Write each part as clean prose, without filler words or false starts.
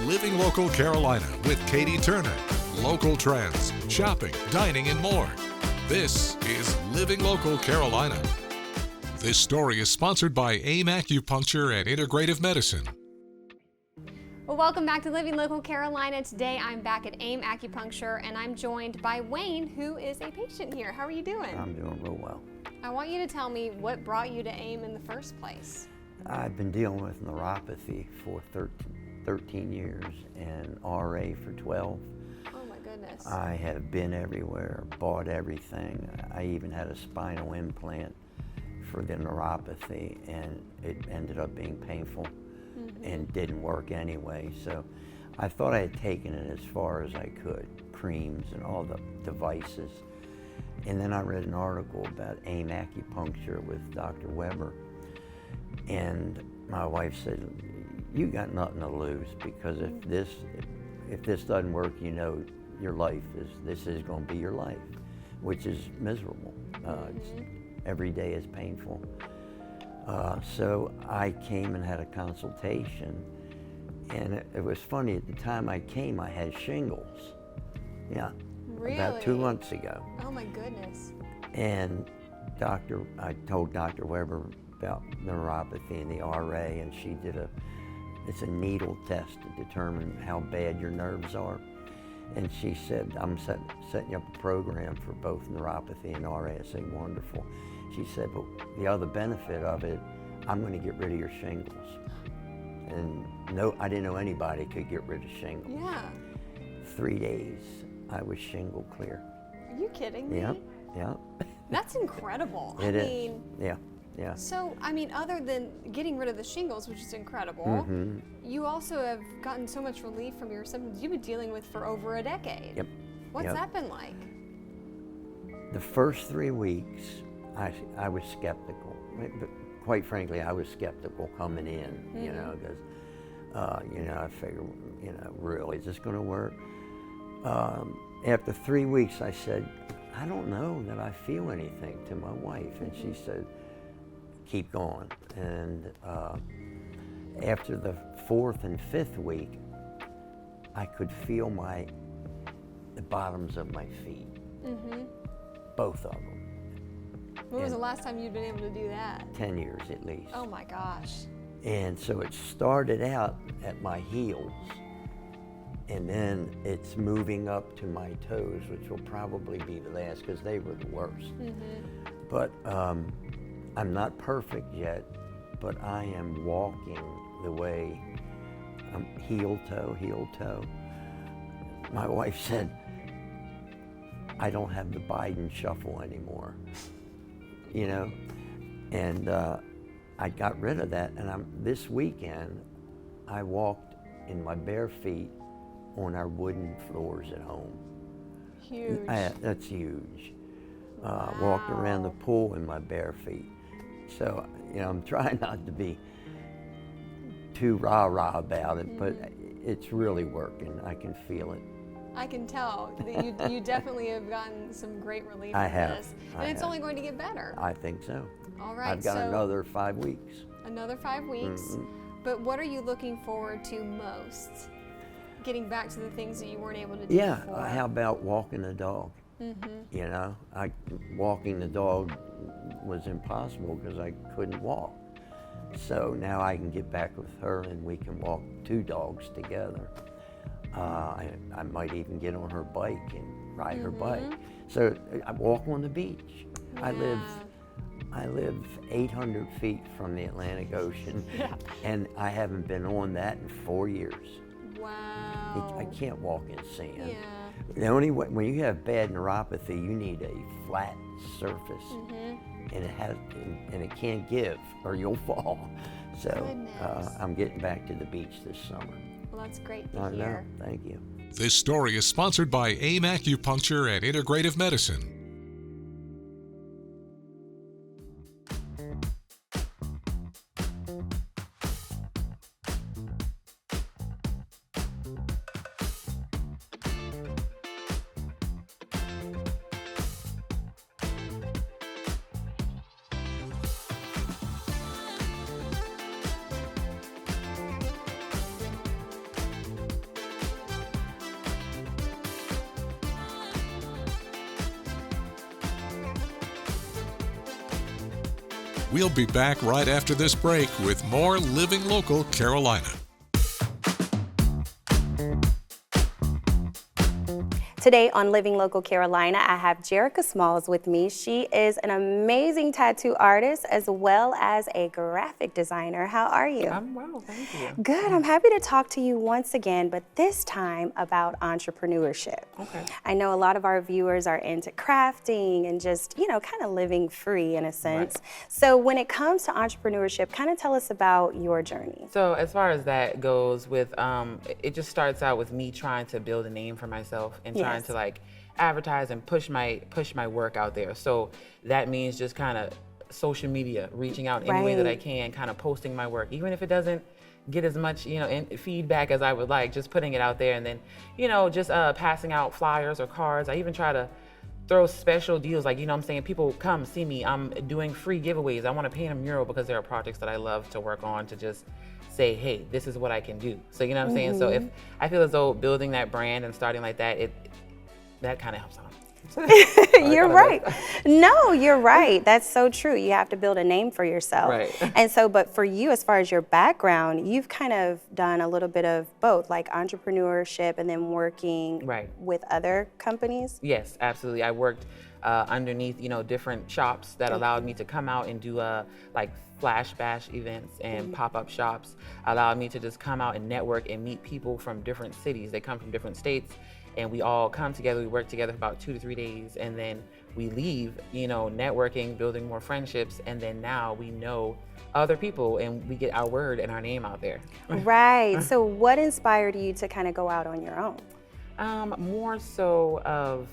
Living Local Carolina with Katie Turner. Local trends, shopping, dining, and more. This is Living Local Carolina. This story is sponsored by AIM Acupuncture and Integrative Medicine. Well, welcome back to Living Local Carolina. Today I'm back at AIM Acupuncture and I'm joined by Wayne, who is a patient here. How are you doing? I'm doing real well. I want you to tell me what brought you to AIM in the first place. I've been dealing with neuropathy for 13 years and RA for 12. Oh my goodness. I have been everywhere, bought everything. I even had a spinal implant for the neuropathy, and it ended up being painful and didn't work anyway. So I thought I had taken it as far as I could, creams and all the devices. And then I read an article about AIM Acupuncture with Dr. Weber. And my wife said, you got nothing to lose, because if this doesn't work, you know your life this is going to be your life, which is miserable. Every day is painful. So I came and had a consultation, and it was funny, at the time I came, I had shingles. Yeah. Really? About 2 months ago. Oh my goodness. And I told Dr. Weber about neuropathy and the RA, and she did it's a needle test to determine how bad your nerves are. And she said, I'm setting up a program for both neuropathy and RA. I said, wonderful. She said, but the other benefit of it, I'm going to get rid of your shingles. And no, I didn't know anybody could get rid of shingles. Yeah. 3 days, I was shingle clear. Are you kidding me? Yeah. That's incredible. It is. Yeah. So, other than getting rid of the shingles, which is incredible, you also have gotten so much relief from your symptoms you've been dealing with for over a decade. Yep. What's that been like? The first 3 weeks, I was skeptical. But quite frankly, I was skeptical coming in, because, I figured, really, is this going to work? After 3 weeks, I said, I don't know that I feel anything, to my wife. And she said, keep going. And after the 4th and 5th week, I could feel the bottoms of my feet, both of them. When was the last time you'd been able to do that? 10 years at least. Oh my gosh. And so it started out at my heels, and then it's moving up to my toes, which will probably be the last, because they were the worst. But I'm not perfect yet, but I am walking the way I'm heel toe. My wife said, I don't have the Biden shuffle anymore, and I got rid of that. And this weekend, I walked in my bare feet on our wooden floors at home. Huge. That's huge. Walked around the pool in my bare feet. So, I'm trying not to be too rah-rah about it, but it's really working. I can feel it. I can tell that you definitely have gotten some great relief from this. And it's only going to get better. I think so. All right. I've got another 5 weeks. Another 5 weeks. But what are you looking forward to most? Getting back to the things that you weren't able to do before. How about walking the dog? Walking the dog was impossible because I couldn't walk. So now I can get back with her and we can walk 2 dogs together. I might even get on her bike and ride her bike. So I walk on the beach. Yeah. I live 800 feet from the Atlantic Ocean, and I haven't been on that in 4 years. Wow. I can't walk in sand. Yeah. The only way, when you have bad neuropathy, you need a flat surface, and it can't give, or you'll fall. So I'm getting back to the beach this summer. Well, that's great to hear. Thank you. This story is sponsored by AIM Acupuncture and Integrative Medicine. We'll be back right after this break with more Living Local Carolina. Today on Living Local Carolina, I have Jerica Smalls with me. She is an amazing tattoo artist as well as a graphic designer. How are you? I'm well, thank you. Good. I'm happy to talk to you once again, but this time about entrepreneurship. Okay. I know a lot of our viewers are into crafting and just, you know, kind of living free in a sense. Right. So when it comes to entrepreneurship, kind of tell us about your journey. So as far as that goes with, it just starts out with me trying to build a name for myself and trying to like advertise and push my work out there. So that means just kind of social media, reaching out any way that I can, kind of posting my work, even if it doesn't get as much, you know, feedback as I would like, just putting it out there, and then, you know, just passing out flyers or cards. I even try to throw special deals, like, you know what I'm saying, people come see me, I'm doing free giveaways. I want to paint a mural because there are projects that I love to work on to just say, hey, this is what I can do. So, you know what I'm saying? So if I feel as though building that brand and starting like that, that kind of helps out. You're right. No, you're right. That's so true. You have to build a name for yourself. Right. And so, but for you, as far as your background, you've kind of done a little bit of both, like entrepreneurship and then working with other companies. Yes, absolutely. I worked underneath, you know, different shops that allowed me to come out and do like flash bash events and pop-up shops. Allowed me to just come out and network and meet people from different cities. They come from different states, and we all come together, we work together for about 2 to 3 days, and then we leave, you know, networking, building more friendships, and then now we know other people and we get our word and our name out there. Right. So what inspired you to kind of go out on your own? More so of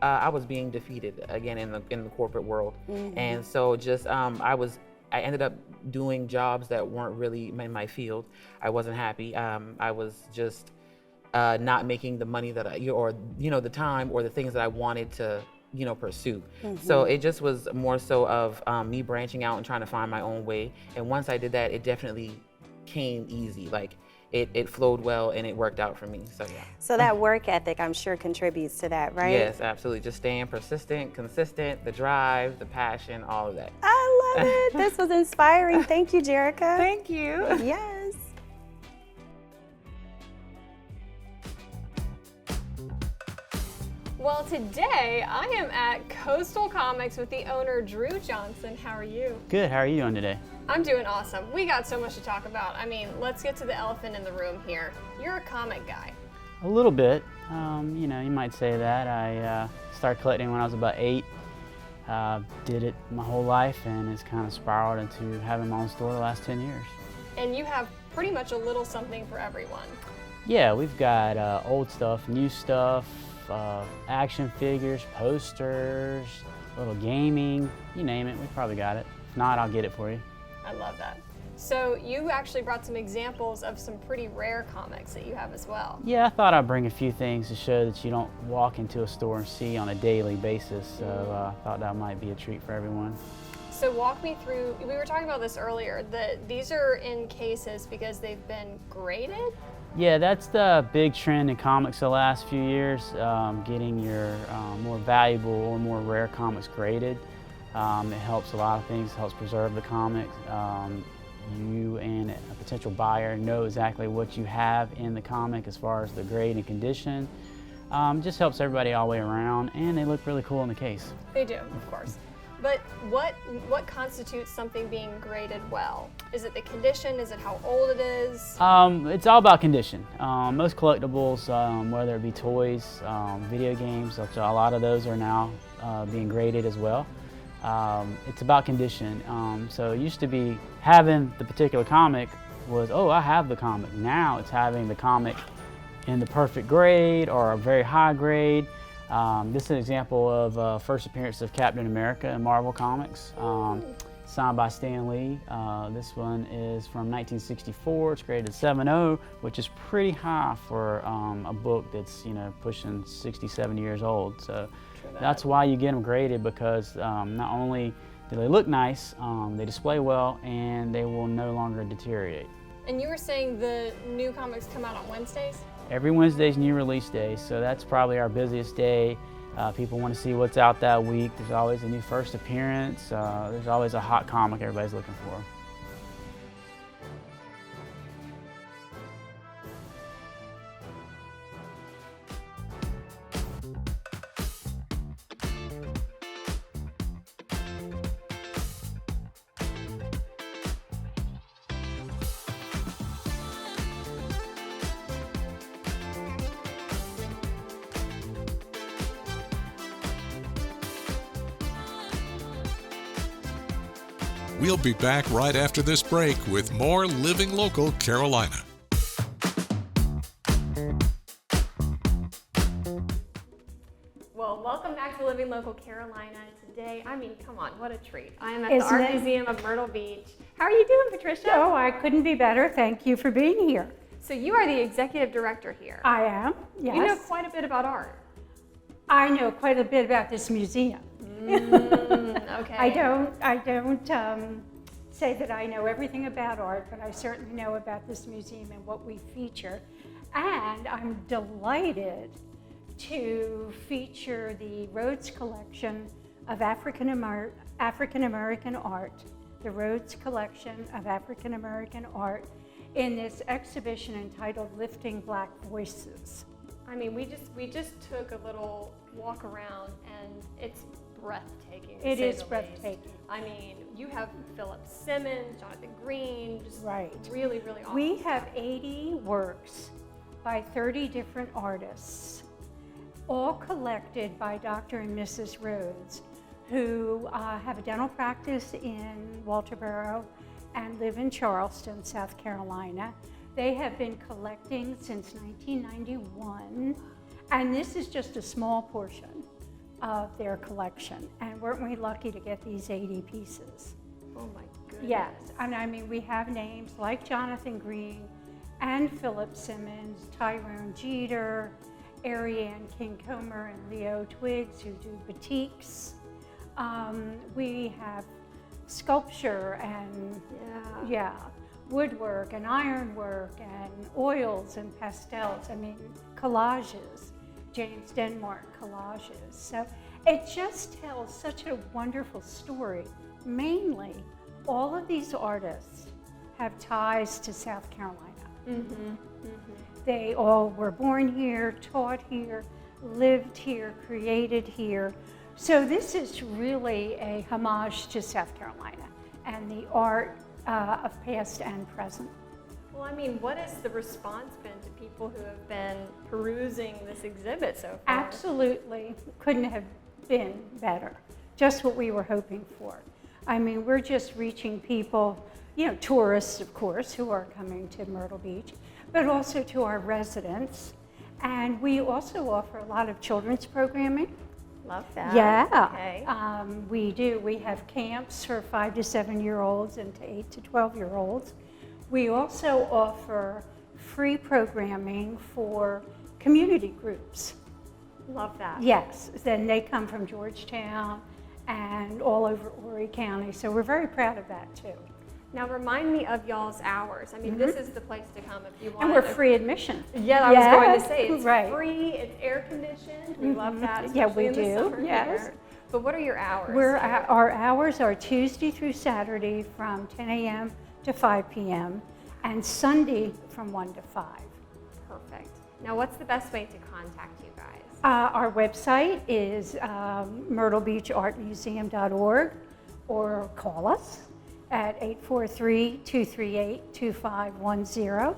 I was being defeated again in the corporate world, and so just I ended up doing jobs that weren't really in my field. I wasn't happy. I was just not making the money that or you know, the time or the things that I wanted to, you know, pursue. So it just was more so of me branching out and trying to find my own way. And once I did that, it definitely came easy. Like it flowed well and it worked out for me. So yeah. So that work ethic, I'm sure, contributes to that, right? Yes, absolutely. Just staying persistent, consistent, the drive, the passion, all of that. I love it. This was inspiring. Thank you, Jerica. Thank you. Yes. Well, today I am at Coastal Comics with the owner, Drew Johnson. How are you? Good. How are you doing today? I'm doing awesome. We got so much to talk about. I mean, let's get to the elephant in the room here. You're a comic guy. A little bit. You know, you might say that. I started collecting when I was about 8. Did it my whole life, and it's kind of spiraled into having my own store the last 10 years. And you have pretty much a little something for everyone. Yeah, we've got old stuff, new stuff, action figures, posters, little gaming, you name it, we probably got it. If not, I'll get it for you. I love that. So you actually brought some examples of some pretty rare comics that you have as well. Yeah, I thought I'd bring a few things to show that you don't walk into a store and see on a daily basis, so I thought that might be a treat for everyone. So walk me through, we were talking about this earlier, that these are in cases because they've been graded? Yeah, that's the big trend in comics the last few years, getting your more valuable or more rare comics graded. It helps a lot of things, it helps preserve the comics. You and a potential buyer know exactly what you have in the comic as far as the grade and condition. Just helps everybody all the way around, and they look really cool in the case. They do, of course. But what constitutes something being graded well? Is it the condition? Is it how old it is? It's all about condition. Most collectibles, whether it be toys, video games, a lot of those are now being graded as well. It's about condition. So it used to be having the particular comic was, oh, I have the comic. Now it's having the comic in the perfect grade or a very high grade. This is an example of first appearance of Captain America in Marvel Comics, signed by Stan Lee. This one is from 1964. It's graded 7.0, which is pretty high for a book that's, you know, pushing 60, 70 years old. So that's why you get them graded, because not only do they look nice, they display well, and they will no longer deteriorate. And you were saying the new comics come out on Wednesdays? Every Wednesday's new release day, so that's probably our busiest day. People want to see what's out that week. There's always a new first appearance. There's always a hot comic everybody's looking for. We'll be back right after this break with more Living Local Carolina. Well, welcome back to Living Local Carolina. Today, I mean, come on, what a treat. I am at Isn't the Art it? Museum of Myrtle Beach. How are you doing, Patricia? Oh, I couldn't be better. Thank you for being here. So you are the executive director here. I am, yes. You know quite a bit about art. I know quite a bit about this museum. Okay. I don't say that I know everything about art, but I certainly know about this museum and what we feature. And I'm delighted to feature the Rhodes Collection of African American art, the Rhodes Collection of African American art, in this exhibition entitled Lifting Black Voices. I mean, we just took a little walk around, and it's breathtaking. to It say is the least. breathtaking. I mean, you have Philip Simmons, Jonathan Green, just Right. really, really awesome. We have 80 works by 30 different artists, all collected by Dr. and Mrs. Rhodes, who have a dental practice in Walterboro and live in Charleston, South Carolina. They have been collecting since 1991, and this is just a small portion of their collection. And weren't we lucky to get these 80 pieces? Oh my goodness. Yes, and I mean, we have names like Jonathan Green and Philip Simmons, Tyrone Jeter, Ariane King Comer, and Leo Twiggs, who do batiks. We have sculpture and woodwork and ironwork and oils and pastels. I mean, collages, James Denmark collages. So it just tells such a wonderful story. Mainly, all of these artists have ties to South Carolina. They all were born here, taught here, lived here, created here. So this is really a homage to South Carolina and the art of past and present. Well, I mean, what has the response been to people who have been perusing this exhibit so far? Absolutely couldn't have been better. Just what we were hoping for. I mean, we're just reaching people, you know, tourists, of course, who are coming to Myrtle Beach, but also to our residents. And we also offer a lot of children's programming. Love that. Yeah, Okay. we do. We have camps for 5 to 7-year-olds and to 8 to 12-year-olds. We also offer free programming for community groups. Love that. Yes, then they come from Georgetown and all over Horry County, so we're very proud of that too. Now remind me of y'all's hours. I mean, this is the place to come if you want. And we're free admission. Yeah, I was going to say, it's right. free, it's air conditioned. We love that, Yeah, especially we in the do, summer yes. here. But what are your hours? Our hours are Tuesday through Saturday from 10 a.m. to 5 p.m. and Sunday from 1 to 5. Perfect. Now, what's the best way to contact you guys? Our website is myrtlebeachartmuseum.org, or call us at 843-238-2510.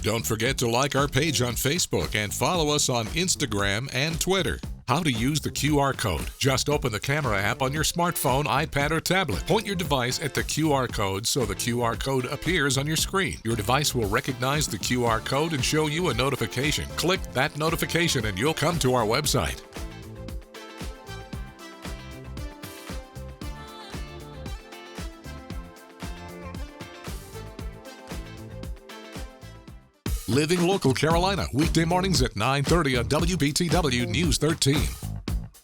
Don't forget to like our page on Facebook and follow us on Instagram and Twitter. How to use the QR code. Just open the camera app on your smartphone, iPad, or tablet. Point your device at the QR code so the QR code appears on your screen. Your device will recognize the QR code and show you a notification. Click that notification and you'll come to our website. Living Local Carolina, weekday mornings at 9:30 on WBTW News 13.